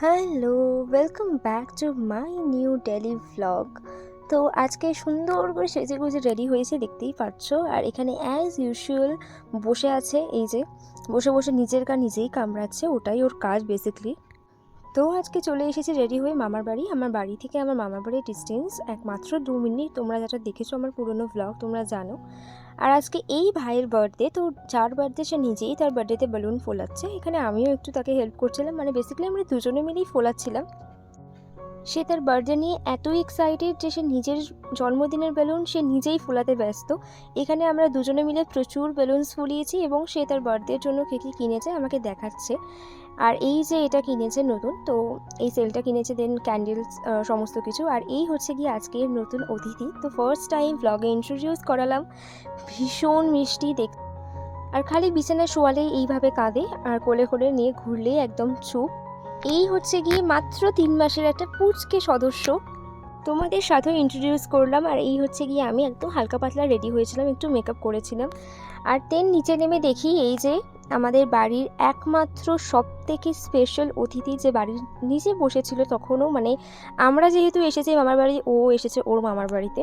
Hello, welcome back to my new daily vlog. তো আজকে সুন্দর করে সেজেগুজে রেডি হয়েছে, দেখতেই পাচ্ছ। আর এখানে অ্যাজ ইউজুয়াল বসে আছে, এই যে বসে বসে নিজের নিজেই কামড়াচ্ছে, ওটাই ওর কাজ বেসিকলি। তো আজকে চলে এসেছি রেডি হয়ে মামার বাড়ি। আমার বাড়ি থেকে আমার মামার বাড়ির ডিস্টেন্স একমাত্র 2 মিনিট। তোমরা যেটা দেখেছো আমার পুরনো ভ্লগ তোমরা জানো। আর আজকে এই ভাইয়ের বার্থডে, তো যার বার্থডে সে নিজেই তার বার্থডেতে বেলুন ফোলাচ্ছে। এখানে আমিও একটু তাকে হেল্প করছিলাম, মানে বেসিক্যালি আমরা দুজনে মিলেই ফোলাচ্ছিলাম। সে তার বার্থডে নিয়ে এতই এক্সাইটেড যে সে নিজের জন্মদিনের বেলুন সে নিজেই ফোলাতে ব্যস্ত। এখানে আমরা দুজনে মিলে প্রচুর বেলুনস ফুলিয়েছি এবং সে তার বার্থডের জন্য কে কী কিনেছে আমাকে দেখাচ্ছে। আর এই যে এটা কিনেছে নতুন, তো এই সেলটা কিনেছে, দেন ক্যান্ডেলস, সমস্ত কিছু। আর এই হচ্ছে গিয়ে আজকের নতুন অতিথি। তো ফার্স্ট টাইম ব্লগে ইন্ট্রোডিউস করালাম। ভীষণ মিষ্টি দেখ, আর খালি বিছানায় শোয়ালেই এইভাবে কাঁদে, আর কোলে কোলে নিয়ে ঘুরলেই একদম চুপ। এই হচ্ছে গিয়ে মাত্র 3 মাসের একটা পুচকে সদস্য। তোমাদের সাথেও ইন্ট্রোডিউস করলাম। আর এই হচ্ছে গিয়ে আমি একদম হালকা পাতলা রেডি হয়েছিলাম, একটু মেকআপ করেছিলাম। আর দেন নিচে নেমে দেখি এই যে আমাদের বাড়ির একমাত্র সবথেকে স্পেশাল অতিথি যে বাড়ির নিচে বসেছিল তখনও, মানে আমরা যেহেতু এসেছি মামার বাড়ি, ও এসেছে ওর মামার বাড়িতে।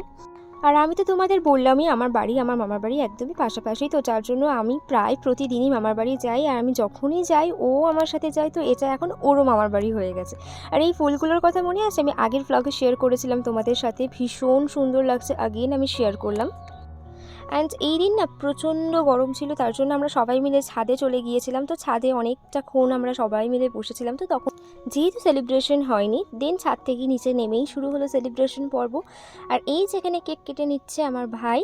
আর আমি তো তোমাদের বললামই আমার বাড়ি আমার মামার বাড়ি একদমই পাশাপাশি, তো যার জন্য আমি প্রায় প্রতিদিনই মামার বাড়ি যাই। আর আমি যখনই যাই ও আমার সাথে যায়, তো এটা এখন ওরও মামার বাড়ি হয়ে গেছে। আর এই ফুলগুলোর কথা মনে আছে, আমি আগের ব্লগে শেয়ার করেছিলাম তোমাদের সাথে, ভীষণ সুন্দর লাগছে, আগেন আমি শেয়ার করলাম। অ্যান্ড এই দিন না প্রচণ্ড গরম ছিল, তার জন্য আমরা সবাই মিলে ছাদে চলে গিয়েছিলাম। তো ছাদে অনেকটাক্ষণ আমরা সবাই মিলে বসেছিলাম। তো তখন যেহেতু সেলিব্রেশন হয়নি, দেন ছাদ থেকে নিচে নেমেই শুরু হলো সেলিব্রেশন পর্ব। আর এই যেখানে কেক কেটে নিচ্ছে আমার ভাই।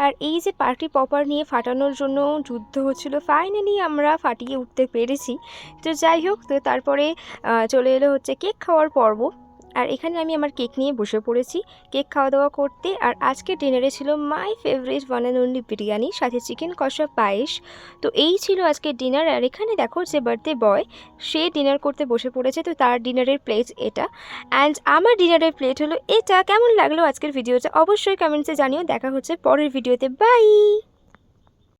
আর এই যে পার্টি পপার নিয়ে ফাটানোর জন্য যুদ্ধ হচ্ছিল, ফাইনালি আমরা ফাটিয়ে উঠতে পেরেছি। তো যাই হোক, তো তারপরে চলে এলো হচ্ছে কেক খাওয়ার পর্ব। আর এখানে আমি আমার কেক নিয়ে বসে পড়েছি কেক খাওয়া দাওয়া করতে। আর আজকে ডিনারে ছিল my favourite one and only biryani, সাথে চিকেন কষা, পায়েস। তো এই ছিল আজকে ডিনার। আর এখানে দেখো যে বার্থডে বয় সে ডিনার করতে বসে পড়েছে, তো তার ডিনারের প্লেট এটা, অ্যান্ড আমার ডিনারের প্লেট হলো এটা। কেমন লাগলো আজকের ভিডিওটা অবশ্যই কমেন্টসে জানিও। দেখা হচ্ছে পরের ভিডিওতে, বাই।